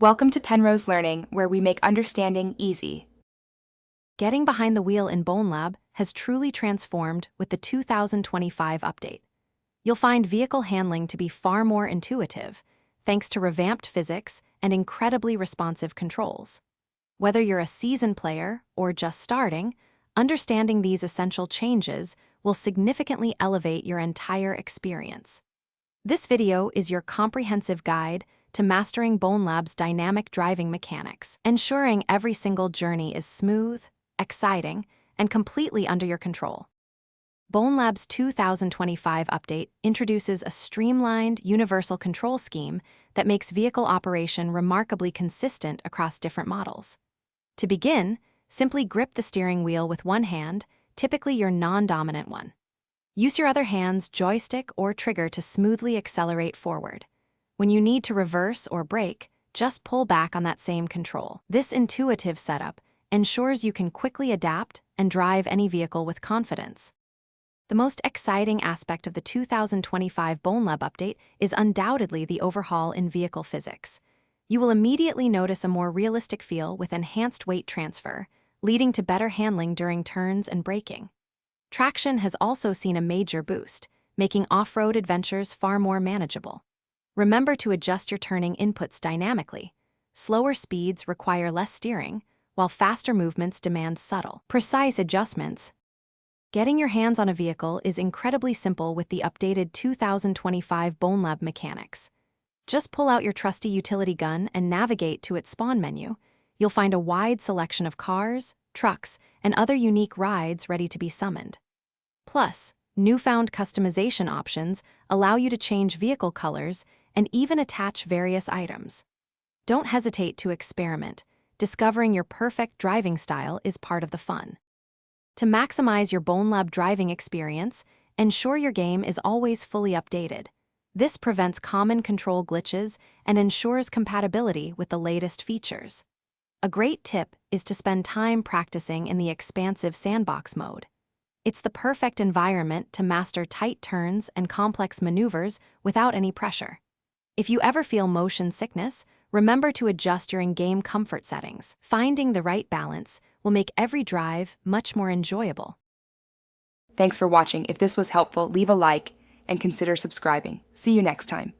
Welcome to Penrose Learning, where we make understanding easy. Getting behind the wheel in Bonelab has truly transformed with the 2025 update. You'll find vehicle handling to be far more intuitive, thanks to revamped physics and incredibly responsive controls. Whether you're a seasoned player or just starting, understanding these essential changes will significantly elevate your entire experience. This video is your comprehensive guide to mastering Bonelab's dynamic driving mechanics, ensuring every single journey is smooth, exciting, and completely under your control. Bonelab's 2025 update introduces a streamlined, universal control scheme that makes vehicle operation remarkably consistent across different models. To begin, simply grip the steering wheel with one hand, typically your non-dominant one. Use your other hand's joystick or trigger to smoothly accelerate forward. When you need to reverse or brake, just pull back on that same control. This intuitive setup ensures you can quickly adapt and drive any vehicle with confidence. The most exciting aspect of the 2025 Bonelab update is undoubtedly the overhaul in vehicle physics. You will immediately notice a more realistic feel with enhanced weight transfer, leading to better handling during turns and braking. Traction has also seen a major boost, making off-road adventures far more manageable. Remember to adjust your turning inputs dynamically. Slower speeds require less steering, while faster movements demand subtle, precise adjustments. Getting your hands on a vehicle is incredibly simple with the updated 2025 Bonelab mechanics. Just pull out your trusty utility gun and navigate to its spawn menu. You'll find a wide selection of cars, trucks, and other unique rides ready to be summoned. Plus, newfound customization options allow you to change vehicle colors and even attach various items. Don't hesitate to experiment. Discovering your perfect driving style is part of the fun. To maximize your Bonelab driving experience, ensure your game is always fully updated. This prevents common control glitches and ensures compatibility with the latest features. A great tip is to spend time practicing in the expansive sandbox mode. It's the perfect environment to master tight turns and complex maneuvers without any pressure. If you ever feel motion sickness, remember to adjust your in-game comfort settings. Finding the right balance will make every drive much more enjoyable. Thanks for watching. If this was helpful, leave a like and consider subscribing. See you next time.